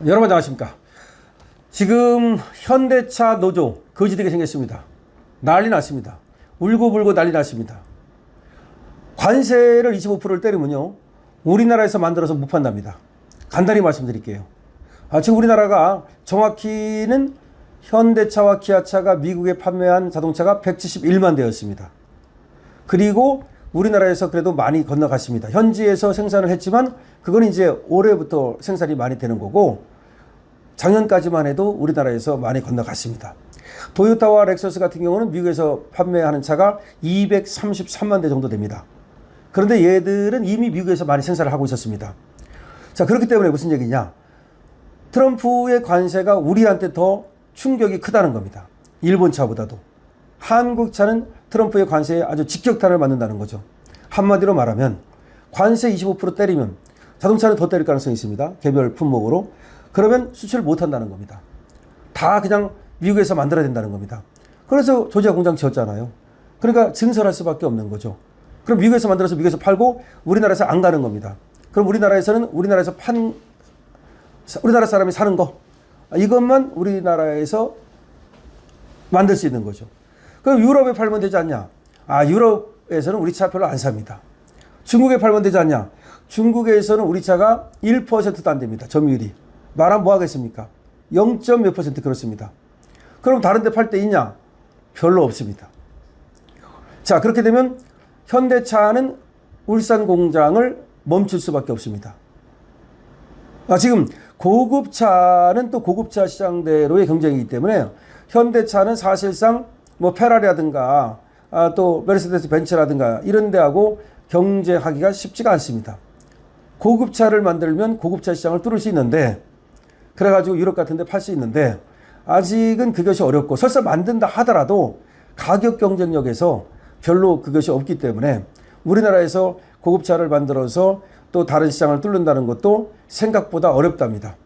여러분 안녕하십니까. 지금 현대차 노조 거지되게 생겼습니다. 난리 났습니다. 울고불고 난리 났습니다. 관세를 25%를 때리면요, 우리나라에서 만들어서 못 판답니다. 간단히 말씀드릴게요. 지금 우리나라가 정확히는 현대차와 기아차가 미국에 판매한 자동차가 171만 대였습니다. 그리고 우리나라에서 그래도 많이 건너갔습니다. 현지에서 생산을 했지만 그건 이제 올해부터 생산이 많이 되는 거고, 작년까지만 해도 우리나라에서 많이 건너갔습니다. 도요타와 렉서스 같은 경우는 미국에서 판매하는 차가 233만 대 정도 됩니다. 그런데 얘들은 이미 미국에서 많이 생산을 하고 있었습니다. 자, 그렇기 때문에 무슨 얘기냐? 트럼프의 관세가 우리한테 더 충격이 크다는 겁니다. 일본 차보다도. 한국 차는 트럼프의 관세에 아주 직격탄을 맞는다는 거죠. 한마디로 말하면 관세 25% 때리면 자동차는 더 때릴 가능성이 있습니다. 개별 품목으로. 그러면 수출 못 한다는 겁니다. 다 그냥 미국에서 만들어야 된다는 겁니다. 그래서 조지아 공장 지었잖아요. 그러니까 증설할 수밖에 없는 거죠. 그럼 미국에서 만들어서 미국에서 팔고 우리나라에서 안 가는 겁니다. 그럼 우리나라에서는 우리나라 사람이 사는 거, 이것만 우리나라에서 만들 수 있는 거죠. 그럼 유럽에 팔면 되지 않냐? 유럽에서는 우리 차 별로 안 삽니다. 중국에 팔면 되지 않냐? 중국에서는 우리 차가 1%도 안 됩니다. 점유율이. 말하면 뭐 하겠습니까? 0. 몇 % 그렇습니다. 그럼 다른 데 팔 때 있냐? 별로 없습니다. 자, 그렇게 되면 현대차는 울산 공장을 멈출 수밖에 없습니다. 지금 고급차는 또 고급차 시장대로의 경쟁이기 때문에 현대차는 사실상 뭐 페라리라든가 또 메르세데스 벤츠라든가 이런 데하고 경쟁하기가 쉽지가 않습니다. 고급차를 만들면 고급차 시장을 뚫을 수 있는데, 그래가지고 유럽 같은 데 팔 수 있는데, 아직은 그것이 어렵고, 설사 만든다 하더라도 가격 경쟁력에서 별로 그것이 없기 때문에 우리나라에서 고급차를 만들어서 또 다른 시장을 뚫는다는 것도 생각보다 어렵답니다.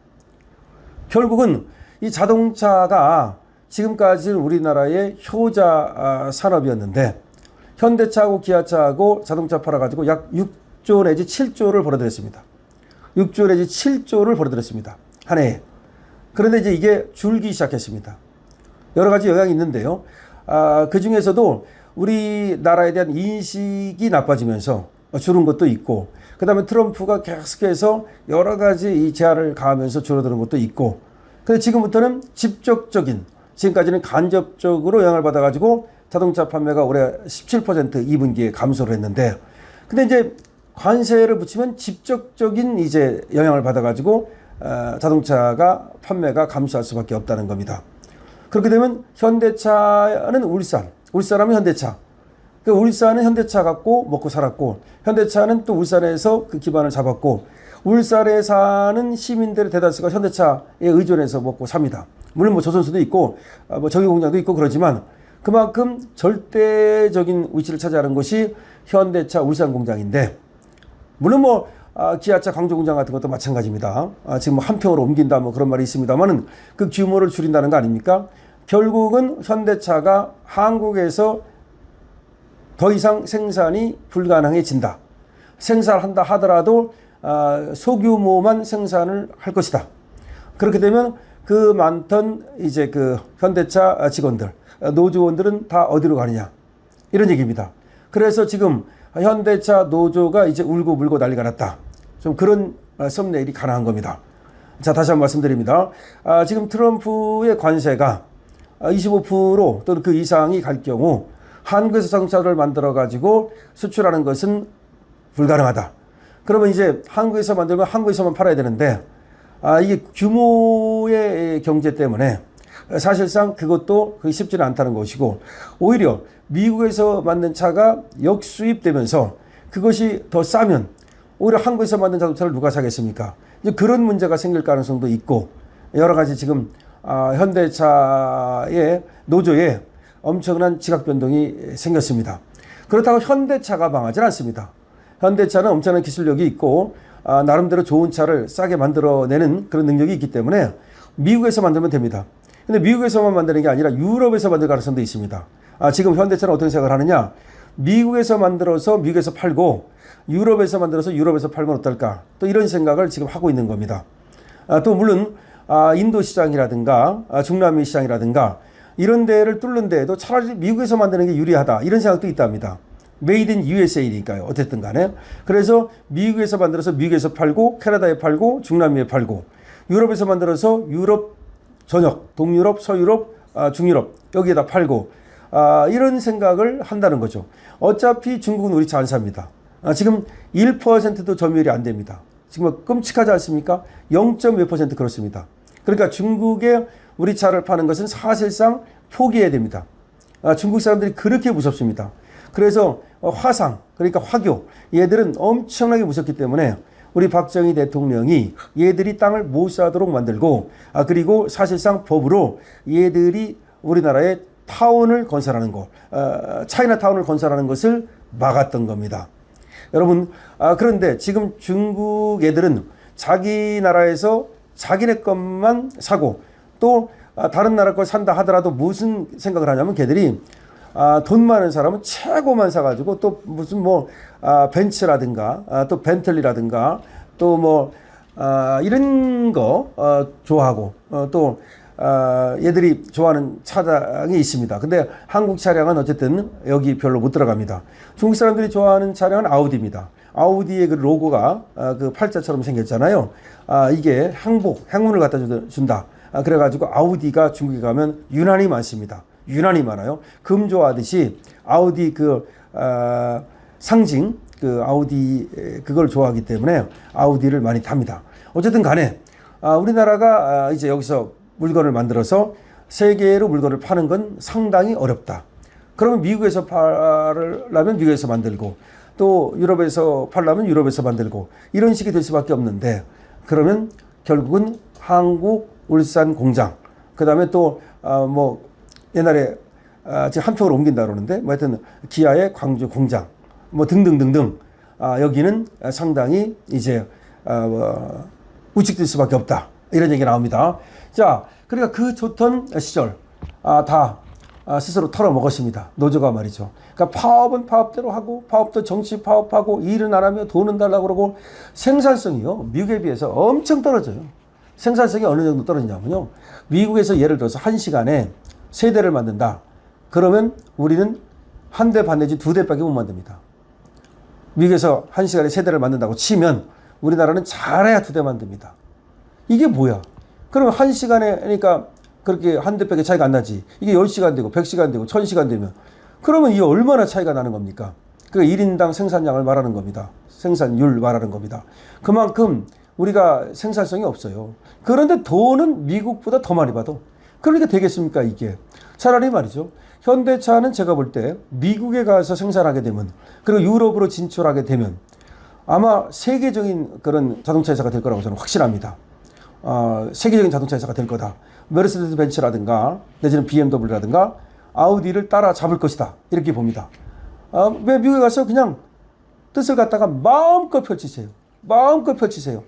결국은 이 자동차가 지금까지는 우리나라의 효자 산업이었는데, 현대차하고 기아차하고 자동차 팔아가지고 약 6조 내지 7조를 벌어들였습니다. 6조 내지 7조를 벌어들였습니다. 한 해에. 그런데 이제 이게 줄기 시작했습니다. 여러 가지 영향이 있는데요. 그 중에서도 우리나라에 대한 인식이 나빠지면서 줄은 것도 있고, 그 다음에 트럼프가 계속해서 여러 가지 이 제한을 가하면서 줄어드는 것도 있고, 근데 지금부터는 직접적인, 지금까지는 간접적으로 영향을 받아가지고 자동차 판매가 올해 17% 2분기에 감소를 했는데, 근데 이제 관세를 붙이면 직접적인 이제 영향을 받아가지고 자동차가 판매가 감소할 수밖에 없다는 겁니다. 그렇게 되면 현대차는 울산하면 현대차. 그 울산은 현대차 갖고 먹고 살았고, 현대차는 또 울산에서 그 기반을 잡았고, 울산에 사는 시민들의 대다수가 현대차에 의존해서 먹고 삽니다. 물론 뭐 조선소도 있고, 뭐 정유공장도 있고 그러지만, 그만큼 절대적인 위치를 차지하는 것이 현대차 울산 공장인데, 물론 뭐 기아차 광주 공장 같은 것도 마찬가지입니다. 지금 뭐 한 평으로 옮긴다 뭐 그런 말이 있습니다만은 그 규모를 줄인다는 거 아닙니까? 결국은 현대차가 한국에서 더 이상 생산이 불가능해진다. 생산한다 하더라도 소규모만 생산을 할 것이다. 그렇게 되면 그 많던 이제 그 현대차 직원들, 노조원들은 다 어디로 가느냐, 이런 얘기입니다. 그래서 지금 현대차 노조가 이제 울고불고 난리가 났다. 좀 그런 썸네일이 가능한 겁니다. 자, 다시 한번 말씀드립니다. 지금 트럼프의 관세가 25% 또는 그 이상이 갈 경우 한국에서 자동차를 만들어 가지고 수출하는 것은 불가능하다. 그러면 이제 한국에서 만들면 한국에서만 팔아야 되는데, 이게 규모의 경제 때문에 사실상 그것도 그게 쉽지는 않다는 것이고, 오히려 미국에서 만든 차가 역수입되면서 그것이 더 싸면 오히려 한국에서 만든 자동차를 누가 사겠습니까? 이제 그런 문제가 생길 가능성도 있고, 여러 가지 지금 현대차의 노조에 엄청난 지각 변동이 생겼습니다. 그렇다고 현대차가 망하지는 않습니다. 현대차는 엄청난 기술력이 있고 나름대로 좋은 차를 싸게 만들어내는 그런 능력이 있기 때문에 미국에서 만들면 됩니다. 근데 미국에서만 만드는 게 아니라 유럽에서 만들 가능성도 있습니다. 지금 현대차는 어떤 생각을 하느냐? 미국에서 만들어서 미국에서 팔고 유럽에서 만들어서 유럽에서 팔면 어떨까? 또 이런 생각을 지금 하고 있는 겁니다. 또 물론 인도 시장이라든가 중남미 시장이라든가 이런 데를 뚫는 데에도 차라리 미국에서 만드는 게 유리하다 이런 생각도 있답니다. 메이드 인 USA니까요. 어쨌든 간에. 그래서 미국에서 만들어서 미국에서 팔고 캐나다에 팔고 중남미에 팔고 유럽에서 만들어서 유럽 전역, 동유럽, 서유럽, 중유럽 여기에다 팔고 이런 생각을 한다는 거죠. 어차피 중국은 우리 차 안 삽니다. 지금 1%도 점유율이 안 됩니다. 지금 끔찍하지 않습니까? 0.몇% 그렇습니다. 그러니까 중국에 우리 차를 파는 것은 사실상 포기해야 됩니다. 중국 사람들이 그렇게 무섭습니다. 그래서 화상, 그러니까 화교, 얘들은 엄청나게 무섭기 때문에 우리 박정희 대통령이 얘들이 땅을 못 사도록 만들고 그리고 사실상 법으로 얘들이 우리나라에 타운을 건설하는 것, 차이나타운을 건설하는 것을 막았던 겁니다. 여러분, 그런데 지금 중국 애들은 자기 나라에서 자기네 것만 사고 또 다른 나라 걸 산다 하더라도 무슨 생각을 하냐면 걔들이 돈 많은 사람은 최고만 사가지고 또 무슨 벤츠라든가 또 벤틀리라든가 또 이런 거 좋아하고 또 얘들이 좋아하는 차량이 있습니다. 근데 한국 차량은 어쨌든 여기 별로 못 들어갑니다. 중국 사람들이 좋아하는 차량은 아우디입니다. 아우디의 그 로고가 그 팔자처럼 생겼잖아요. 이게 행운을 갖다 준다. 그래가지고 아우디가 중국에 가면 유난히 많습니다. 유난히 많아요. 금 좋아하듯이 아우디 상징 아우디 그걸 좋아하기 때문에 아우디를 많이 탑니다. 어쨌든 간에 우리나라가 이제 여기서 물건을 만들어서 세계로 물건을 파는 건 상당히 어렵다. 그러면 미국에서 팔려면 미국에서 만들고 또 유럽에서 팔려면 유럽에서 만들고 이런 식이 될 수밖에 없는데 그러면 결국은 한국 울산 공장 그다음에 또 옛날에 지금 한평으로 옮긴다 그러는데 하여튼 기아의 광주 공장 등등등등 여기는 상당히 이제 우측될 수밖에 없다 이런 얘기 나옵니다. 자, 그러니까 그 좋던 시절 다 스스로 털어먹었습니다. 노조가 말이죠. 그러니까 파업은 파업대로 하고 파업도 정치 파업하고 일은 안 하며 돈은 달라고 그러고 생산성이요 미국에 비해서 엄청 떨어져요. 생산성이 어느 정도 떨어지냐면요. 미국에서 예를 들어서 1시간에 3대를 만든다. 그러면 우리는 1대 반 내지 2대밖에 못 만듭니다. 미국에서 1시간에 3대를 만든다고 치면 우리나라는 잘해야 2대 만듭니다. 이게 뭐야? 그러면 1시간에 그러니까 그렇게 1대밖에 차이가 안 나지. 이게 10시간 되고 100시간 되고 1000시간 되면 그러면 이게 얼마나 차이가 나는 겁니까? 그러니까 1인당 생산량을 말하는 겁니다. 생산율 말하는 겁니다. 그만큼 우리가 생산성이 없어요. 그런데 돈은 미국보다 더 많이 받아. 그러니까 되겠습니까 이게? 차라리 말이죠. 현대차는 제가 볼 때 미국에 가서 생산하게 되면 그리고 유럽으로 진출하게 되면 아마 세계적인 그런 자동차 회사가 될 거라고 저는 확신합니다. 세계적인 자동차 회사가 될 거다. 메르세데스 벤츠라든가 내지는 BMW라든가 아우디를 따라잡을 것이다. 이렇게 봅니다. 왜 미국에 가서 그냥 뜻을 갖다가 마음껏 펼치세요. 마음껏 펼치세요.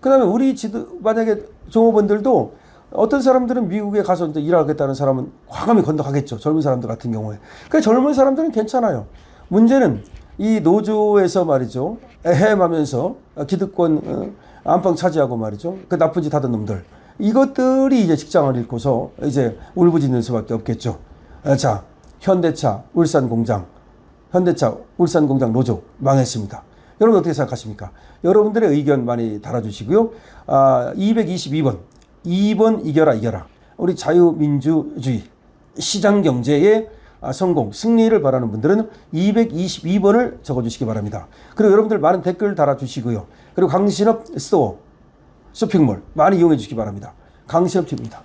그 다음에 우리 만약에 종업원들도 어떤 사람들은 미국에 가서 이제 일하겠다는 사람은 과감히 건너가겠죠. 젊은 사람들 같은 경우에. 그러니까 젊은 사람들은 괜찮아요. 문제는 이 노조에서 말이죠. 헤엄하면서 기득권 안방 차지하고 말이죠. 그 나쁜 짓 하던 놈들. 이것들이 이제 직장을 잃고서 이제 울부짖는 수밖에 없겠죠. 자, 현대차 울산 공장 노조 망했습니다. 여러분 어떻게 생각하십니까? 여러분들의 의견 많이 달아주시고요. 222번 2번 이겨라. 우리 자유민주주의 시장경제의 성공, 승리를 바라는 분들은 222번을 적어주시기 바랍니다. 그리고 여러분들 많은 댓글 달아주시고요. 그리고 강신업 스토어, 쇼핑몰 많이 이용해 주시기 바랍니다. 강신업 TV입니다.